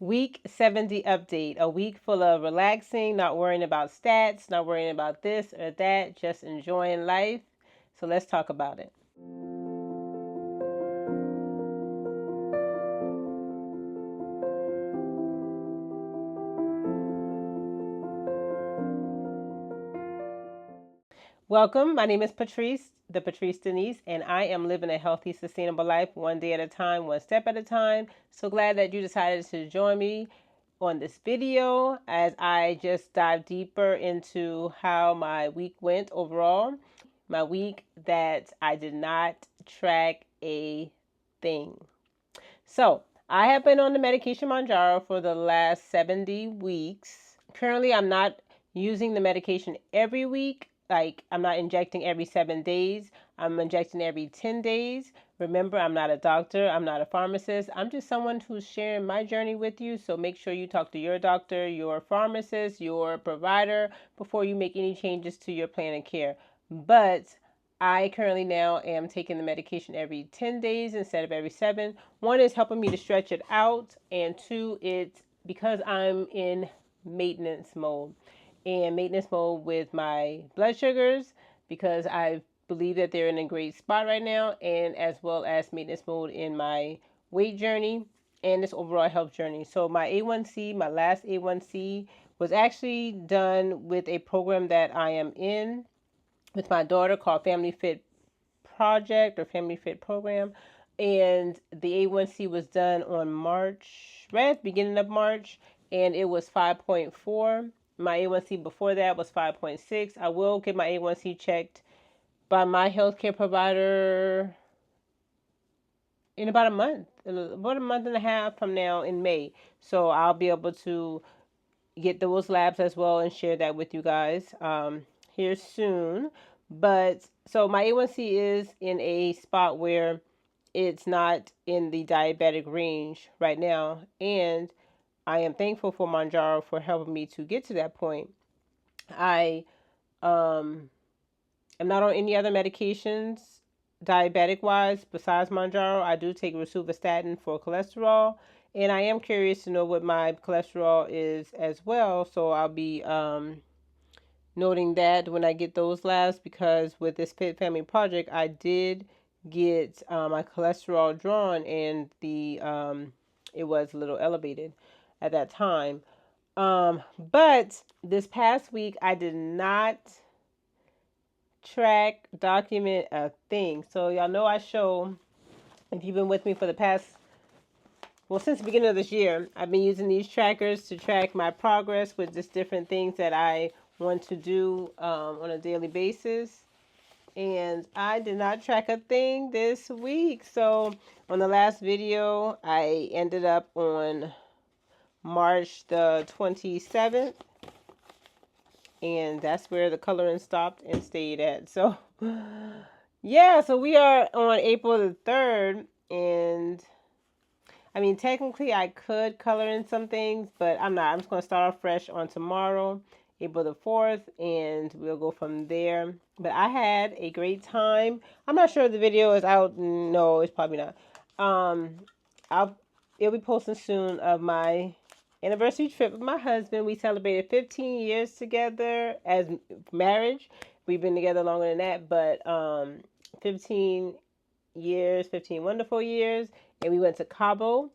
Week 70 update. A week full of relaxing, not worrying about stats, not worrying about this or that, just enjoying life. So let's talk about it. Welcome. My name is Patrice, the Patrice Denise, and I am living a healthy, sustainable life one day at a time, one step at a time. So glad that you decided to join me on this video as I just dive deeper into how my week went overall. My week that I did not track a thing. So I have been on the medication Mounjaro for the last 70 weeks. Currently, I'm not using the medication every week. Like, I'm not injecting every 7 days. I'm injecting every 10 days. Remember, I'm not a doctor. I'm not a pharmacist. I'm just someone who's sharing my journey with you. So make sure you talk to your doctor, your pharmacist, your provider before you make any changes to your plan of care. But I currently now am taking the medication every 10 days instead of every 7. One is helping me to stretch it out, and two, it's because I'm in maintenance mode. And maintenance mode with my blood sugars because I believe that they're in a great spot right now, and as well as maintenance mode in my weight journey and this overall health journey. So my A1C, my last A1C was actually done with a program that I am in with my daughter called Family Fit Project or Family Fit Program. And the A1C was done on March, right at the beginning of March, and it was 5.4. My A1C before that was 5.6. I will get my A1C checked by my healthcare provider in about a month, about a month and a half from now in May. So I'll be able to get those labs as well and share that with you guys here soon. But so my A1C is in a spot where it's not in the diabetic range right now, and I am thankful for Mounjaro for helping me to get to that point. I am not on any other medications diabetic wise besides Mounjaro. I do take rosuvastatin for cholesterol, and I am curious to know what my cholesterol is as well. So I'll be noting that when I get those labs, because with this Fit Family Project, I did get my cholesterol drawn, and the it was a little elevated at that time. But this past week, I did not track, document a thing. So y'all know I show, if you've been with me for the past, well, since the beginning of this year, I've been using these trackers to track my progress with just different things that I want to do on a daily basis. And I did not track a thing this week. So on the last video, I ended up on March the 27th. And that's where the coloring stopped and stayed at. So, yeah, so we are on April the 3rd. And I mean, technically, I could color in some things, but I'm not. I'm just going to start off fresh on tomorrow, April the 4th, and we'll go from there. But I had a great time. I'm not sure if the video is out. No, it's probably not. It'll be posting soon of my anniversary trip with my husband. We celebrated 15 years together as marriage. We've been together longer than that, but 15 years, 15 wonderful years. And we went to Cabo,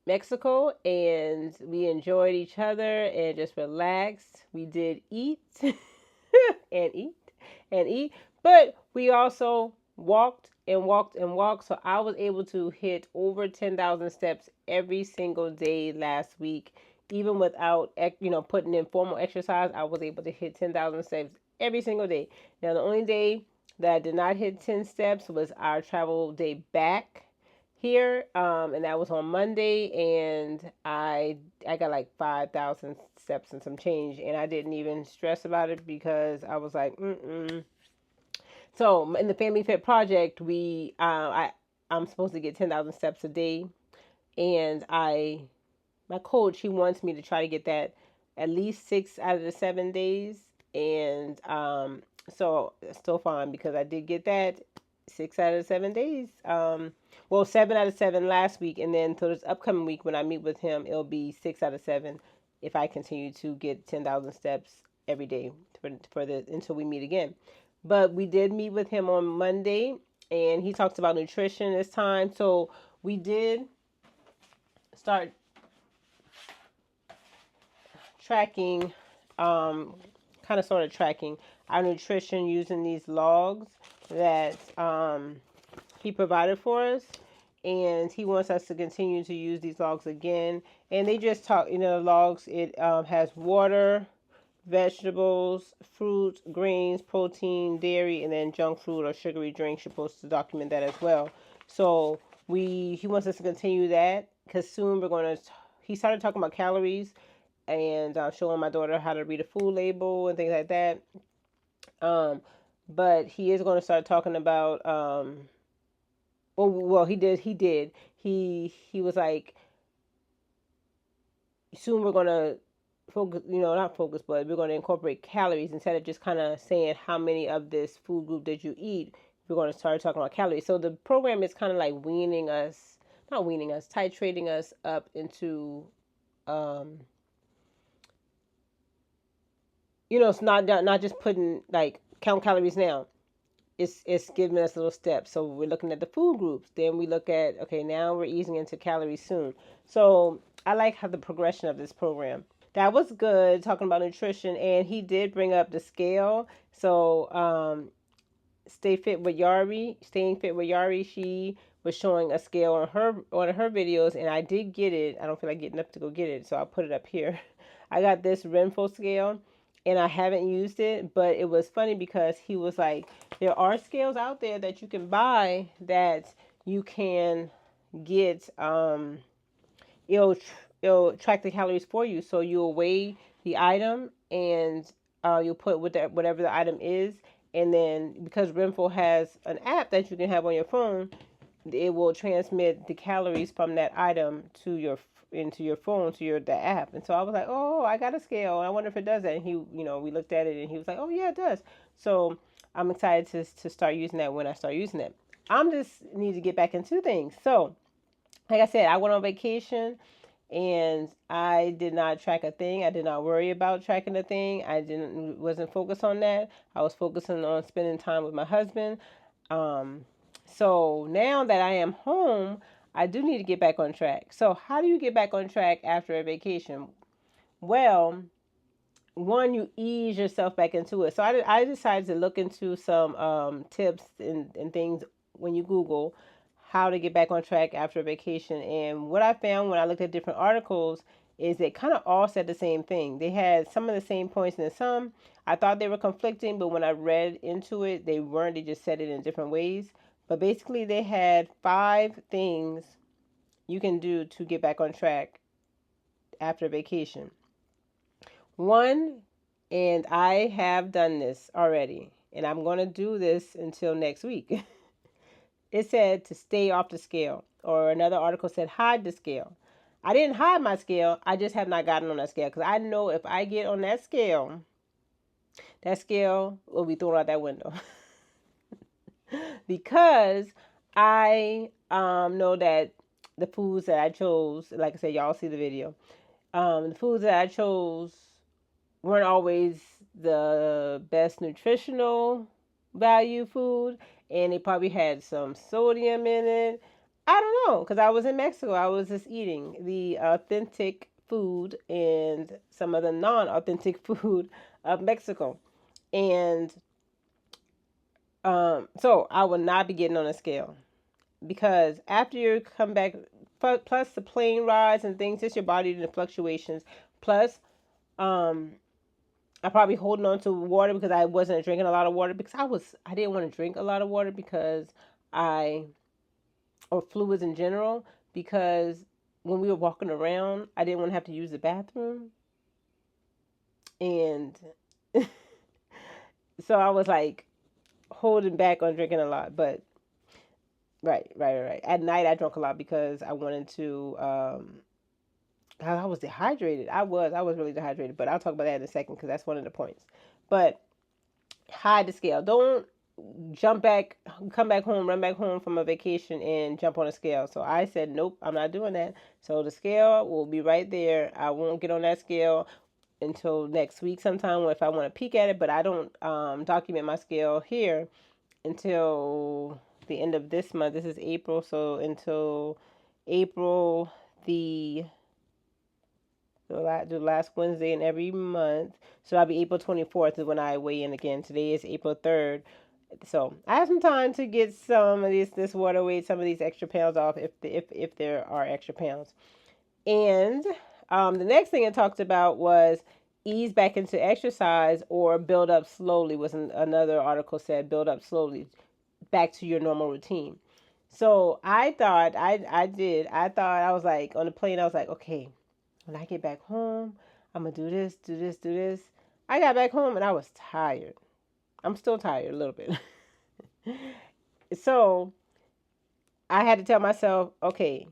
Mexico, and we enjoyed each other and just relaxed. We did eat and eat and eat, but we also walked and walked and walked. So I was able to hit over 10,000 steps every single day last week. Even without, putting in formal exercise, I was able to hit 10,000 steps every single day. Now, the only day that I did not hit 10 steps was our travel day back here, and that was on Monday, and I got like 5,000 steps and some change, and I didn't even stress about it because I was like, So in the Family Fit Project, I'm supposed to get 10,000 steps a day, and my coach, he wants me to try to get that at least 6 out of the 7 days, and so it's still fine because I did get that 6 out of 7 days. Well, 7 out of 7 last week, and then so this upcoming week when I meet with him, it'll be 6 out of 7 if I continue to get 10,000 steps every day for the until we meet again. But we did meet with him on Monday, and he talks about nutrition this time. So we did start tracking, kind of sort of tracking our nutrition using these logs that he provided for us. And he wants us to continue to use these logs again. And they just talk, the logs, it has water, vegetables, fruits, grains, protein, dairy, and then junk food or sugary drinks. You're supposed to document that as well. So he wants us to continue that because soon we're going to, he started talking about calories and showing my daughter how to read a food label and things like that. But he is going to start talking about, well, he did. He was like, soon we're going to focus, not focus, but we're going to incorporate calories instead of just kind of saying how many of this food group did you eat. We're going to start talking about calories. So the program is kind of like titrating us up into, it's not just putting like count calories now. It's giving us little steps. So we're looking at the food groups. Then we look at, okay, now we're easing into calories soon. So I like how the progression of this program. That was good, talking about nutrition. And he did bring up the scale. So Staying Fit with Yari, she was showing a scale on her videos, and I did get it. I don't feel like getting up to go get it, so I'll put it up here. I got this Renfo scale, and I haven't used it, but it was funny because he was like, there are scales out there that you can buy that you can get, it'll track the calories for you. So you'll weigh the item, and you'll put whatever the item is, and then because Renfo has an app that you can have on your phone, it will transmit the calories from that item into your phone to the app. And so I was like, oh, I got a scale. I wonder if it does that. And he, we looked at it, and he was like, oh yeah, it does. So I'm excited to start using that when I start using it. I'm just need to get back into things. So like I said, I went on vacation, and I did not track a thing. I did not worry about tracking a thing. Wasn't focused on that. I was focusing on spending time with my husband. So now that I am home, I do need to get back on track. So how do you get back on track after a vacation? Well, one, you ease yourself back into it. So I decided to look into some tips and things when you Google how to get back on track after a vacation. And what I found when I looked at different articles is they kind of all said the same thing. They had some of the same points, and some I thought they were conflicting, but when I read into it, they weren't. They just said it in different ways. But basically, they had 5 things you can do to get back on track after vacation. One, and I have done this already, and I'm going to do this until next week. It said to stay off the scale, or another article said hide the scale. I didn't hide my scale. I just have not gotten on that scale because I know if I get on that scale will be thrown out that window. Because I know that the foods that I chose, like I said, y'all see the video. The foods that I chose weren't always the best nutritional value food, and they probably had some sodium in it. I don't know, because I was in Mexico. I was just eating the authentic food and some of the non-authentic food of Mexico. And so I will not be getting on a scale, because after you come back, plus the plane rides and things, just your body and the fluctuations, plus I probably holding on to water because I wasn't drinking a lot of water because I didn't want to drink a lot of water or fluids in general, because when we were walking around, I didn't want to have to use the bathroom. And so I was like holding back on drinking a lot, but right. At night I drank a lot because I wanted to, I was dehydrated. I was really dehydrated, but I'll talk about that in a second because that's one of the points. But hide the scale. Don't come back home, run back home from a vacation and jump on a scale. So I said, nope, I'm not doing that. So the scale will be right there. I won't get on that scale until next week sometime if I want to peek at it, but I don't document my scale here until the end of this month. This is April, so until April the the last Wednesday in every month. So that'll be April 24th is when I weigh in again. Today is April 3rd. So I have some time to get some of this water weight, some of these extra pounds off if there are extra pounds. And the next thing it talked about was ease back into exercise or build up slowly. Was another article said build up slowly back to your normal routine. So I thought I thought I was like on the plane. I was like, okay, when I get back home, I'm gonna do this, do this, do this. I got back home and I was tired. I'm still tired a little bit. So I had to tell myself, okay,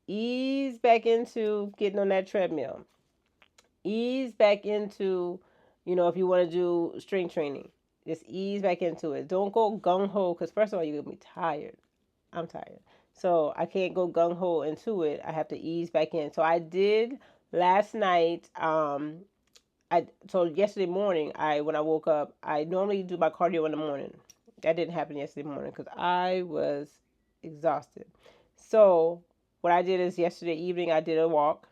ease back into getting on that treadmill. Ease back into, if you want to do strength training, just ease back into it. Don't go gung ho, because first of all, you're gonna be tired. I'm tired, so I can't go gung ho into it. I have to ease back in. So I did last night. So yesterday morning, when I woke up, I normally do my cardio in the morning. That didn't happen yesterday morning because I was exhausted. So what I did is yesterday evening I did a walk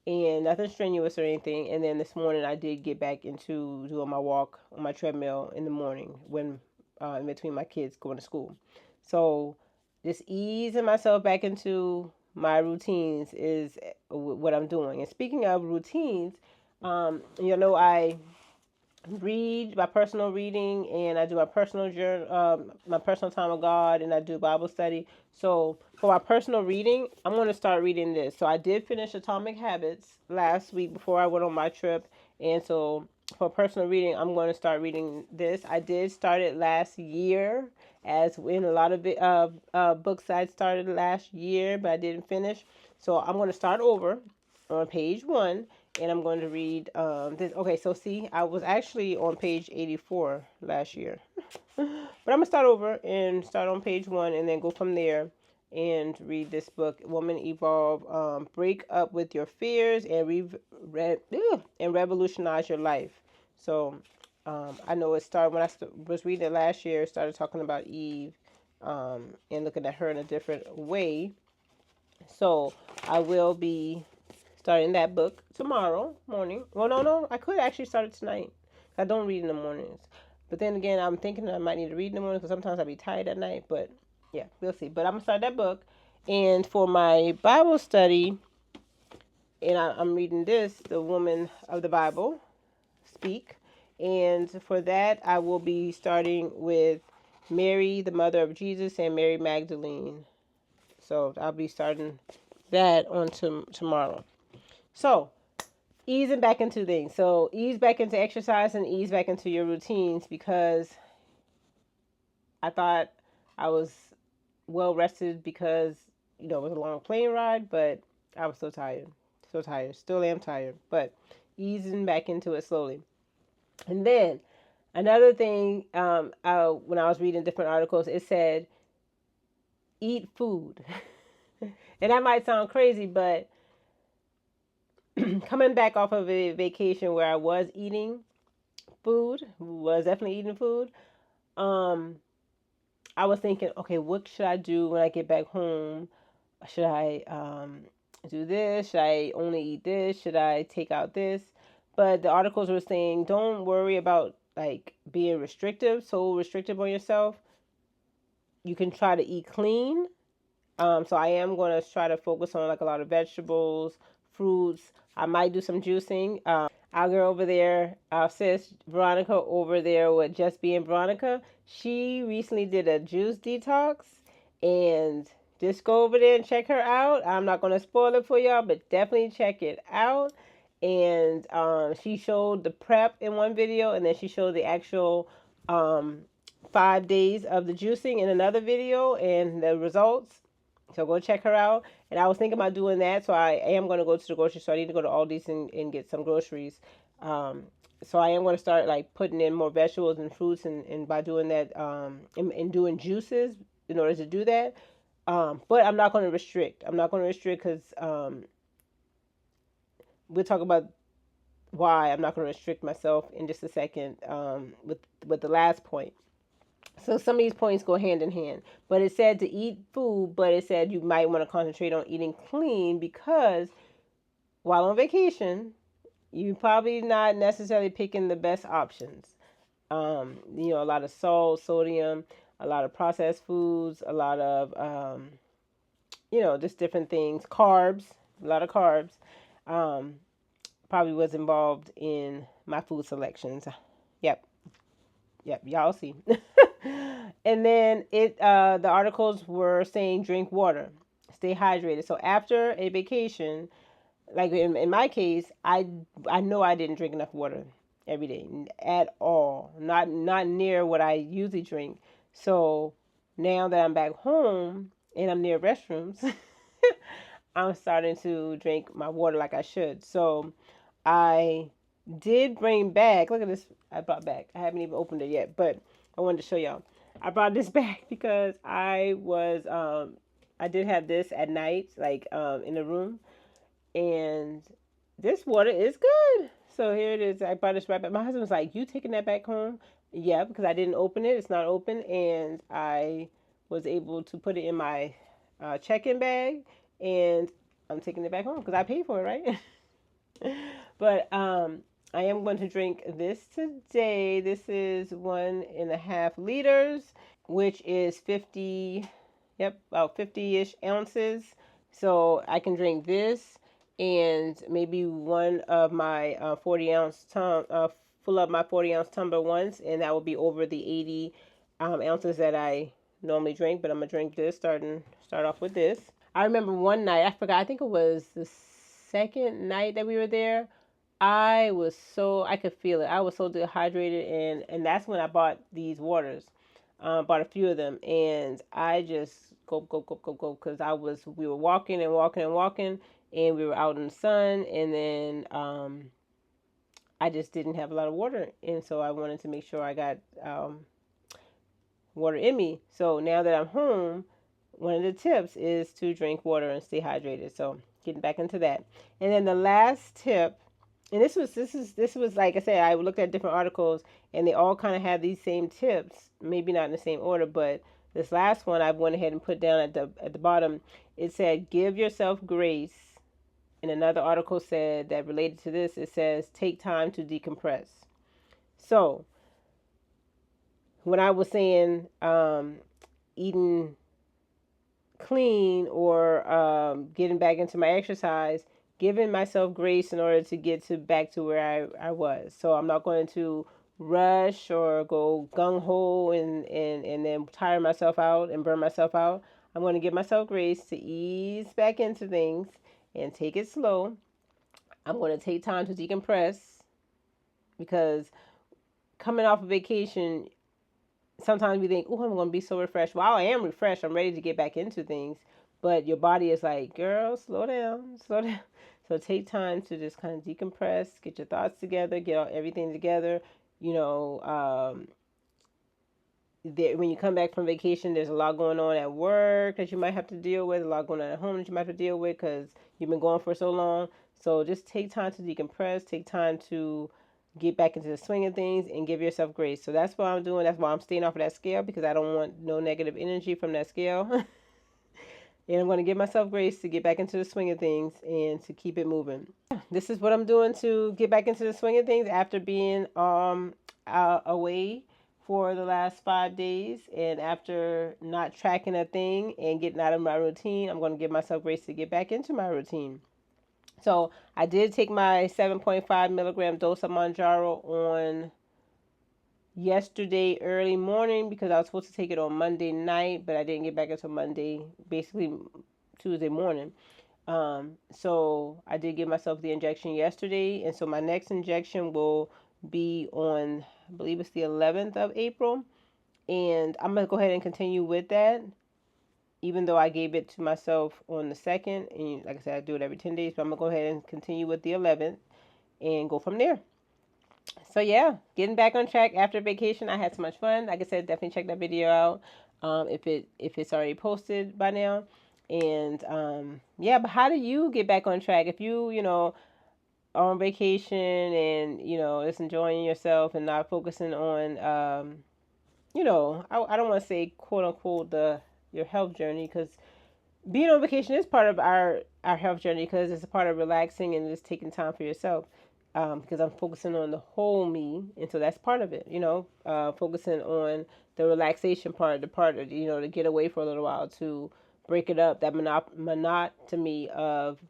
and nothing strenuous or anything. And then this morning I did get back into doing my walk on my treadmill in the morning when in between my kids going to school. So just easing myself back into my routines is what I'm doing. And speaking of routines, I read my personal reading and I do my personal journal, my personal time with God, and I do Bible study. So for my personal reading, I'm going to start reading this. So I did finish Atomic Habits last week before I went on my trip, and so for personal reading, I'm going to start reading this. I did start it last year, as in a lot of books I started last year, but I didn't finish. So I'm going to start over on page 1 and I'm going to read this. Okay, so see, I was actually on page 84 last year. But I'm going to start over and start on page 1 and then go from there and read this book, Woman Evolve, Break Up with Your Fears and Revolutionize Your Life. So I know it started when I was reading it last year, it started talking about Eve and looking at her in a different way. So I will be starting that book tomorrow morning. Well, no, I could actually start it tonight. I don't read in the mornings. But then again, I'm thinking I might need to read in the morning because sometimes I'll be tired at night. But yeah, we'll see. But I'm going to start that book. And for my Bible study, and I'm reading this, The Woman of the Bible, Speak. And for that, I will be starting with Mary, the mother of Jesus, and Mary Magdalene. So I'll be starting that on tomorrow. So, easing back into things. So, ease back into exercise and ease back into your routines because I thought I was well rested because, it was a long plane ride, but I was so tired. So tired. Still am tired, but easing back into it slowly. And then another thing, when I was reading different articles, it said, eat food. And that might sound crazy, but coming back off of a vacation where I was eating food, was definitely eating food, I was thinking, okay, what should I do when I get back home? Should I do this? Should I only eat this? Should I take out this? But the articles were saying, don't worry about like being so restrictive on yourself. You can try to eat clean. So I am going to try to focus on like a lot of vegetables, fruits. I might do some juicing. Our girl over there, our sis Veronica over there with Just Being Veronica, she recently did a juice detox, and just go over there and check her out. I'm not going to spoil it for y'all, but definitely check it out. And she showed the prep in one video, and then she showed the actual 5 days of the juicing in another video and the results. So go check her out. And I was thinking about doing that. So I am going to go to the grocery store. I need to go to Aldi's and get some groceries. Um, so I am going to start like putting in more vegetables and fruits, and by doing that, and doing juices in order to do that. But I'm not going to restrict. I'm not going to restrict because we'll talk about why I'm not going to restrict myself in just a second, with the last point. So some of these points go hand in hand. But it said to eat food, but it said you might want to concentrate on eating clean because while on vacation, you probably not necessarily picking the best options. A lot of salt, sodium, a lot of processed foods, a lot of just different things, carbs, a lot of carbs. Um, Probably was involved in my food selections. Yep, yep, y'all see. And then the articles were saying drink water, stay hydrated. So after a vacation, like in my case, I know I didn't drink enough water every day at all. Not near what I usually drink. So now that I'm back home and I'm near restrooms, I'm starting to drink my water like I should. So I did bring back. Look at this. I brought back. I haven't even opened it yet, but I wanted to show y'all. I brought this back because I did have this at night, like in the room, and this water is good. So here it is. I brought this right back. My husband was like, "You taking that back home?" Yeah, because I didn't open it. It's not open, and I was able to put it in my check-in bag, and I'm taking it back home because I paid for it, right? But I am going to drink this today. This is 1.5 liters, which is 50, yep, about 50-ish ounces. So I can drink this and maybe one of my fill up my 40-ounce tumbler once, and that will be over the 80 ounces that I normally drink. But I'm gonna drink this, start off with this. I remember one night, I forgot, I think it was the second night that we were there. I could feel it. I was so dehydrated, and that's when I bought these waters. Bought a few of them, and I just go because we were walking and walking and walking, and we were out in the sun, and then I just didn't have a lot of water, and so I wanted to make sure I got water in me. So now that I'm home, one of the tips is to drink water and stay hydrated. So getting back into that. And then the last tip, and this was like I said, I looked at different articles and they all kind of had these same tips, maybe not in the same order, but this last one I went ahead and put down at the bottom. It said give yourself grace. And another article said that related to this, it says take time to decompress. So when I was saying eating clean or getting back into my exercise, giving myself grace in order to get to back to where I was. So I'm not going to rush or go gung ho and then tire myself out and burn myself out. I'm going to give myself grace to ease back into things and take it slow. I'm going to take time to decompress because coming off a vacation, sometimes we think, oh, I'm going to be so refreshed. Well, I am refreshed. I'm ready to get back into things. But your body is like, girl, slow down, slow down. So take time to just kind of decompress, get your thoughts together, get everything together. You know, when you come back from vacation, there's a lot going on at work that you might have to deal with, a lot going on at home that you might have to deal with because you've been gone for so long. So just take time to decompress, take time to get back into the swing of things and give yourself grace. So that's what I'm doing. That's why I'm staying off of that scale because I don't want no negative energy from that scale. And I'm going to give myself grace to get back into the swing of things and to keep it moving. This is what I'm doing to get back into the swing of things after being away for the last 5 days and after not tracking a thing and getting out of my routine. I'm going to give myself grace to get back into my routine. So I did take my 7.5 milligram dose of Mounjaro on yesterday early morning because I was supposed to take it on Monday night, but I didn't get back until Monday, basically Tuesday morning. So I did give myself the injection yesterday, and so my next injection will be on, I believe it's the 11th of April, and I'm gonna go ahead and continue with that, even though I gave it to myself on the 2nd, and like I said, I do it every 10 days, but I'm gonna go ahead and continue with the 11th and go from there. So yeah, getting back on track after vacation. I had so much fun. Like I said, definitely check that video out if it's already posted by now. And yeah, but how do you get back on track if you know are on vacation and just enjoying yourself and not focusing on I don't want to say quote unquote the your health journey, because being on vacation is part of our health journey, because it's a part of relaxing and just taking time for yourself. Because I'm focusing on the whole me, and so that's part of it. Focusing on the relaxation part, the part of to get away for a little while, to break it up, that monotony of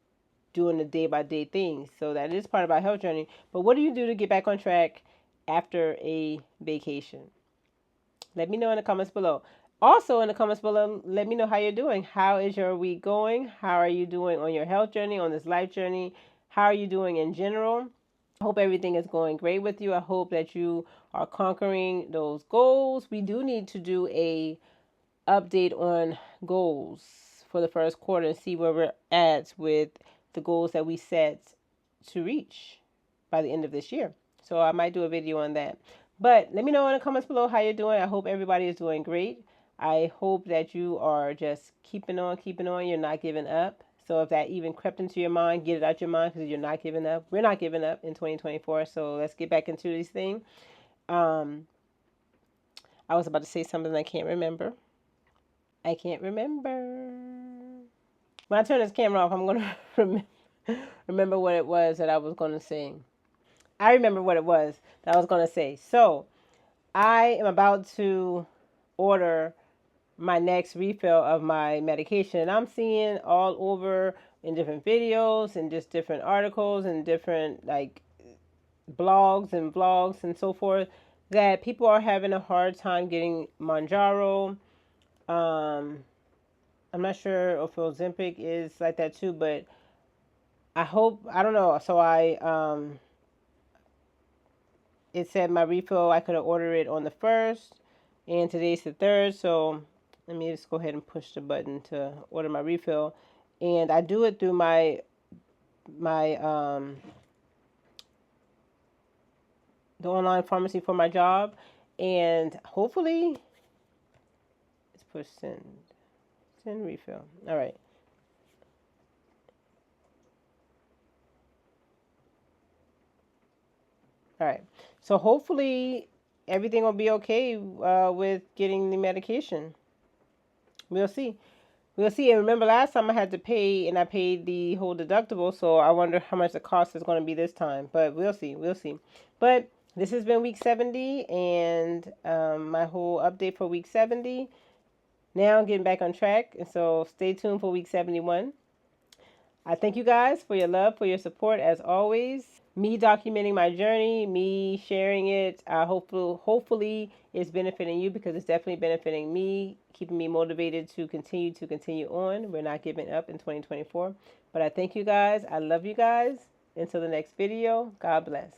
doing the day by day things. So that is part of our health journey. But what do you do to get back on track after a vacation? Let me know in the comments below. Also, in the comments below, let me know how you're doing. How is your week going? How are you doing on your health journey, on this life journey? How are you doing in general? I hope everything is going great with you. I hope that you are conquering those goals. We do need to do a update on goals for the first quarter and see where we're at with the goals that we set to reach by the end of this year. So I might do a video on that. But let me know in the comments below how you're doing. I hope everybody is doing great. I hope that you are just keeping on, keeping on. You're not giving up. So if that even crept into your mind, get it out your mind, because you're not giving up. We're not giving up in 2024. So let's get back into this thing. I was about to say something I can't remember. I can't remember. When I turn this camera off, I'm going to remember what it was that I was going to say. I remember what it was that I was going to say. So, I am about to order my next refill of my medication. And I'm seeing all over in different videos and just different articles and different like blogs and vlogs and so forth that people are having a hard time getting Mounjaro. I'm not sure if Ozempic is like that too, but I don't know. So it said my refill, I could have ordered it on the 1st, and today's the 3rd. So let me just go ahead and push the button to order my refill. And I do it through my the online pharmacy for my job, and hopefully it's push send refill. All right. All right. So hopefully everything will be okay with getting the medication. We'll see. We'll see. And remember, last time I had to pay, and I paid the whole deductible. So I wonder how much the cost is going to be this time. But we'll see. We'll see. But this has been week 70, and my whole update for week 70. Now I'm getting back on track. And so stay tuned for week 71. I thank you guys for your love, for your support, as always. Me documenting my journey, me sharing it, hopefully it's benefiting you, because it's definitely benefiting me, keeping me motivated to continue on. We're not giving up in 2024. But I thank you guys. I love you guys. Until the next video, God bless.